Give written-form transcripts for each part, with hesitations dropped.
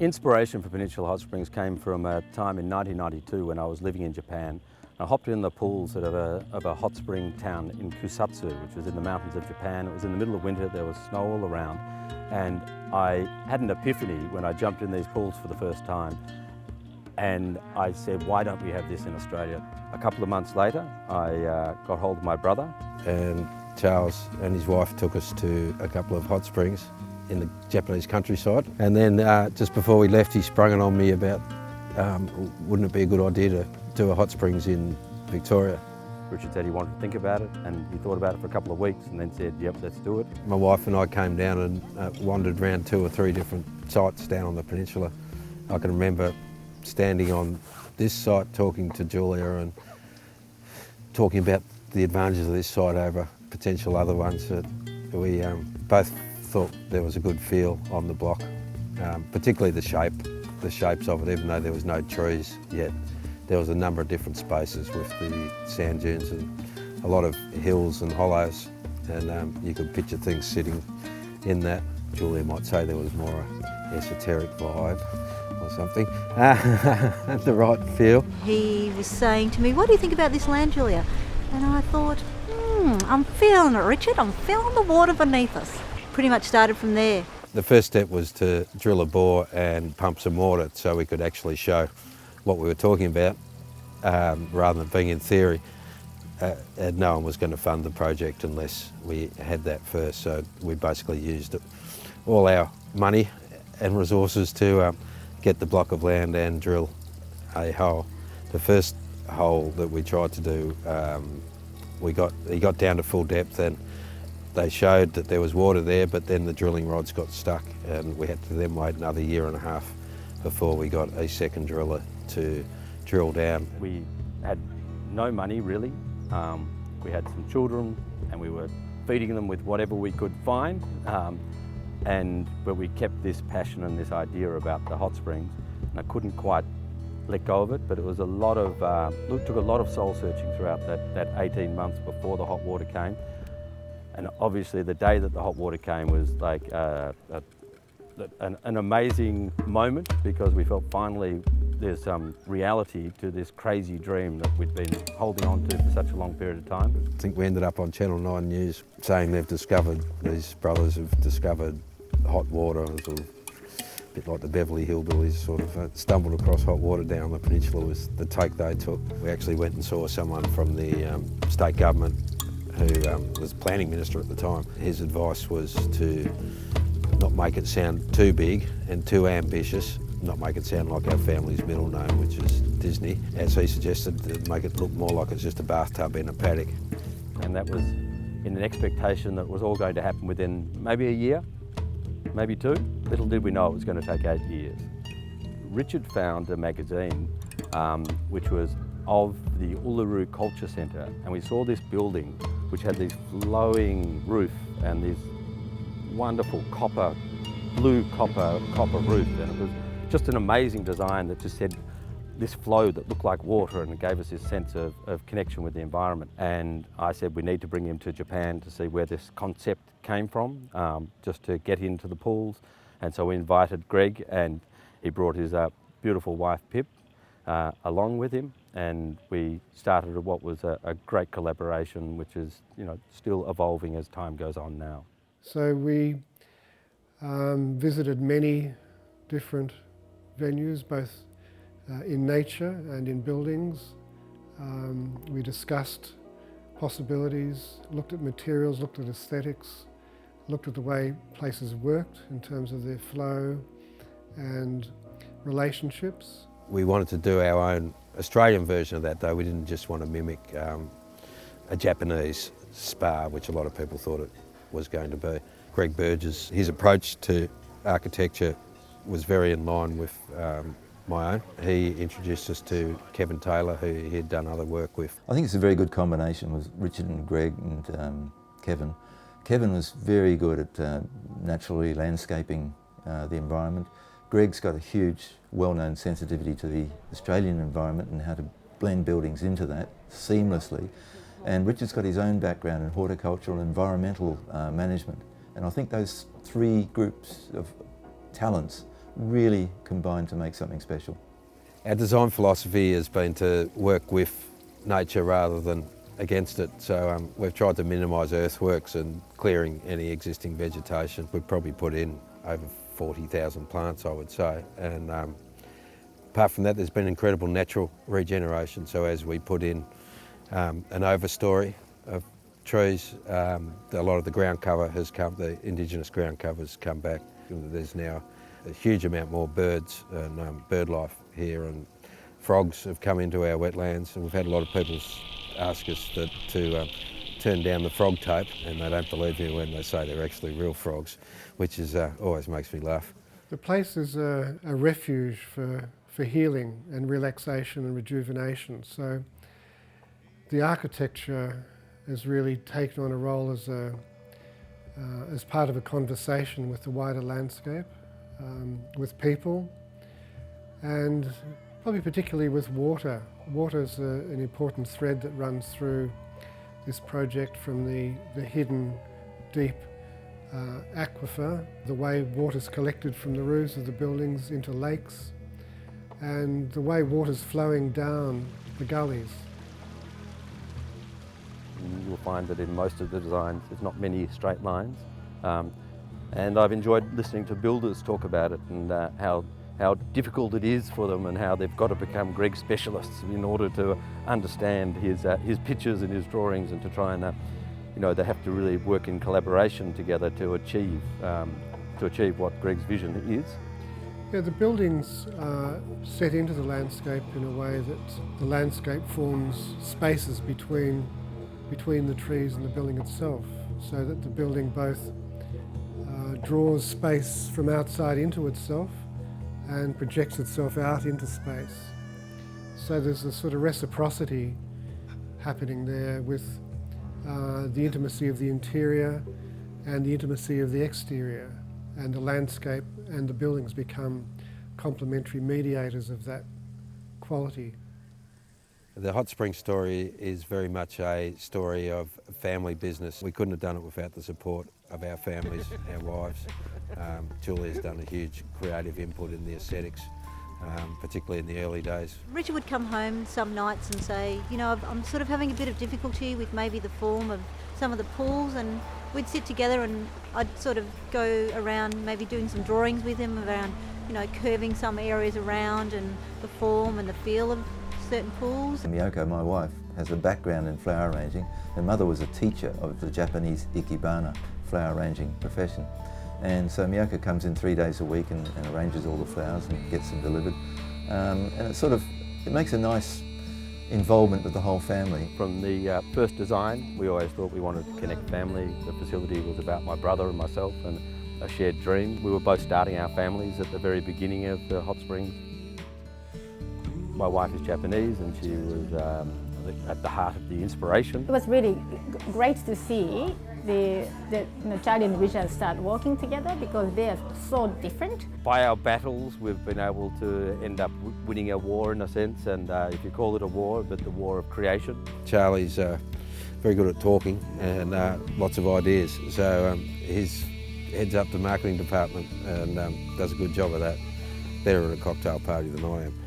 Inspiration for Peninsula Hot Springs came from a time in 1992 when I was living in Japan. I hopped in the pools of a hot spring town in Kusatsu, which was in the mountains of Japan. It was in the middle of winter, there was snow all around, and I had an epiphany when I jumped in these pools for the first time. And I said, why don't we have this in Australia? A couple of months later, I got hold of my brother. And Charles and his wife took us to a couple of hot springs in the Japanese countryside. And then just before we left, he sprung it on me about, wouldn't it be a good idea to do a hot springs in Victoria? Richard said he wanted to think about it, and he thought about it for a couple of weeks and then said, yep, let's do it. My wife and I came down and wandered around 2 or 3 different sites down on the peninsula. I can remember standing on this site talking to Julia and talking about the advantages of this site over potential other ones that we both thought there was a good feel on the block, particularly the shapes of it, even though there was no trees yet. There was a number of different spaces with the sand dunes and a lot of hills and hollows, and you could picture things sitting in that. Julia might say there was more an esoteric vibe or something, the right feel. He was saying to me, what do you think about this land, Julia? And I thought, I'm feeling it, Richard. I'm feeling the water beneath us. Pretty much started from there. The first step was to drill a bore and pump some water so we could actually show what we were talking about, rather than being in theory. And no one was going to fund the project unless we had that first, so we basically used all our money and resources to get the block of land and drill a hole. The first hole that we tried to do, he got down to full depth, and they showed that there was water there, but then the drilling rods got stuck, and we had to then wait another 1.5 years before we got a second driller to drill down. We had no money really. We had some children and we were feeding them with whatever we could find, but we kept this passion and this idea about the hot springs, and I couldn't quite let go of it, but it was took a lot of soul searching throughout that 18 months before the hot water came. And obviously the day that the hot water came was like an amazing moment, because we felt finally there's some reality to this crazy dream that we'd been holding on to for such a long period of time. I think we ended up on Channel 9 News saying these brothers have discovered hot water, sort of a bit like the Beverly Hillbillies, sort of stumbled across hot water down the peninsula was the take they took. We actually went and saw someone from the state government who was planning minister at the time. His advice was to not make it sound too big and too ambitious, not make it sound like our family's middle name, which is Disney, as he suggested, to make it look more like it's just a bathtub in a paddock. And that was in an expectation that it was all going to happen within maybe 1 year, maybe 2. Little did we know it was going to take 8 years. Richard found a magazine which was of the Uluru Culture Centre, and we saw this building which had this flowing roof and this wonderful blue copper roof, and it was just an amazing design that just said this flow that looked like water, and it gave us this sense of connection with the environment. And I said we need to bring him to Japan to see where this concept came from, just to get into the pools. And so we invited Greg, and he brought his beautiful wife Pip along with him, and we started what was a great collaboration, which is still evolving as time goes on now. So we visited many different venues, both in nature and in buildings. We discussed possibilities, looked at materials, looked at aesthetics, looked at the way places worked in terms of their flow and relationships. We wanted to do our own Australian version of that, though. We didn't just want to mimic a Japanese spa, which a lot of people thought it was going to be. Greg Burgess, his approach to architecture was very in line with my own. He introduced us to Kevin Taylor, who he had done other work with. I think it's a very good combination with Richard and Greg and Kevin. Kevin was very good at naturally landscaping the environment. Greg's got a huge, well-known sensitivity to the Australian environment and how to blend buildings into that seamlessly. And Richard's got his own background in horticultural and environmental management. And I think those 3 groups of talents really combine to make something special. Our design philosophy has been to work with nature rather than against it, so we've tried to minimise earthworks and clearing any existing vegetation. We've probably put in over 40,000 plants, I would say, and apart from that there's been incredible natural regeneration. So as we put in an overstory of trees, a lot of the ground cover has come, the indigenous ground cover has come back. There's now a huge amount more birds and bird life here, and frogs have come into our wetlands, and we've had a lot of people ask us to turn down the frog tape, and they don't believe me when they say they're actually real frogs, which is always makes me laugh. The place is a refuge for healing and relaxation and rejuvenation. So the architecture has really taken on a role as part of a conversation with the wider landscape, with people, and probably particularly with water. Water is an important thread that runs through this project, from the hidden deep aquifer, the way water's collected from the roofs of the buildings into lakes, and the way water's flowing down the gullies. You'll find that in most of the designs there's not many straight lines, and I've enjoyed listening to builders talk about it and how difficult it is for them, and how they've got to become Greg specialists in order to understand his pictures and his drawings, and to try and they have to really work in collaboration together to achieve what Greg's vision is. Yeah, the buildings are set into the landscape in a way that the landscape forms spaces between the trees and the building itself, so that the building both draws space from outside into itself and projects itself out into space. So there's a sort of reciprocity happening there with the intimacy of the interior and the intimacy of the exterior, and the landscape and the buildings become complementary mediators of that quality. The Hot Springs story is very much a story of family business. We couldn't have done it without the support of our families, our wives. Julia's done a huge creative input in the aesthetics, particularly in the early days. Richard would come home some nights and say, I'm sort of having a bit of difficulty with maybe the form of some of the pools, and we'd sit together and I'd sort of go around maybe doing some drawings with him around, curving some areas around and the form and the feel of certain pools. Miyoko, my wife, has a background in flower arranging. Her mother was a teacher of the Japanese ikebana flower arranging profession. And so Miyoko comes in 3 days a week and arranges all the flowers and gets them delivered. And it makes a nice involvement with the whole family. From the first design, we always thought we wanted to connect family. The facility was about my brother and myself, and a shared dream. We were both starting our families at the very beginning of the Hot Springs. My wife is Japanese, and she was at the heart of the inspiration. It was really great to see Charlie and Richard start working together, because they are so different. By our battles, we've been able to end up winning a war, in a sense, and if you call it a war, but the war of creation. Charlie's very good at talking and lots of ideas, so he's heads up the marketing department and does a good job of that. Better at a cocktail party than I am.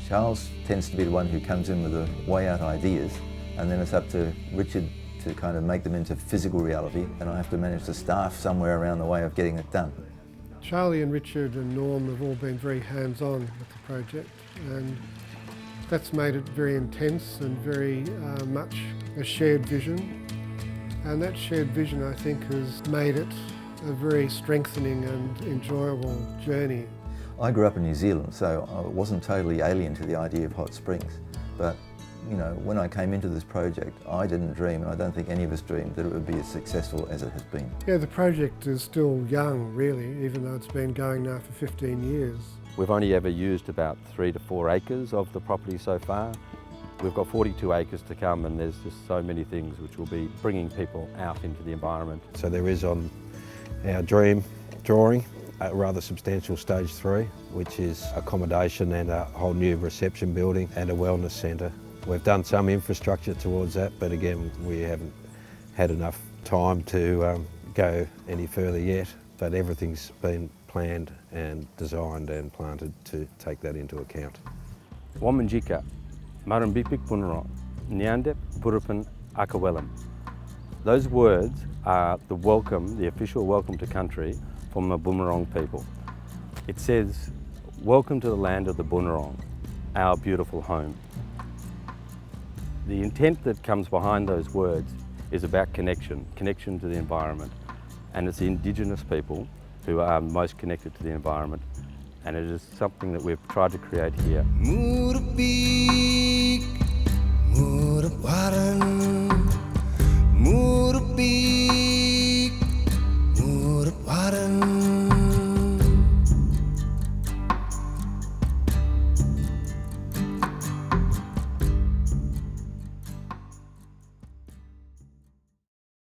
Charles tends to be the one who comes in with the way out ideas, and then it's up to Richard to kind of make them into physical reality, and I have to manage the staff somewhere around the way of getting it done. Charlie and Richard and Norm have all been very hands-on with the project, and that's made it very intense and very much a shared vision. And that shared vision, I think, has made it a very strengthening and enjoyable journey. I grew up in New Zealand, so I wasn't totally alien to the idea of hot springs. But, you know, when I came into this project, I didn't dream, and I don't think any of us dreamed, that it would be as successful as it has been. Yeah, the project is still young, really, even though it's been going now for 15 years. We've only ever used about 3 to 4 acres of the property so far. We've got 42 acres to come, and there's just so many things which will be bringing people out into the environment. So there is on our dream drawing a rather substantial stage 3, which is accommodation and a whole new reception building and a wellness centre. We've done some infrastructure towards that, but again, we haven't had enough time to go any further yet. but everything's been planned and designed and planted to take that into account. Wominjika, Marambipik Bunurong, Nyandep, Purupan, Akawelam. Those words are the welcome, the official welcome to country from the Bunurong people. It says, welcome to the land of the Bunurong, our beautiful home. The intent that comes behind those words is about connection to the environment. And it's the Indigenous people who are most connected to the environment. And it is something that we've tried to create here.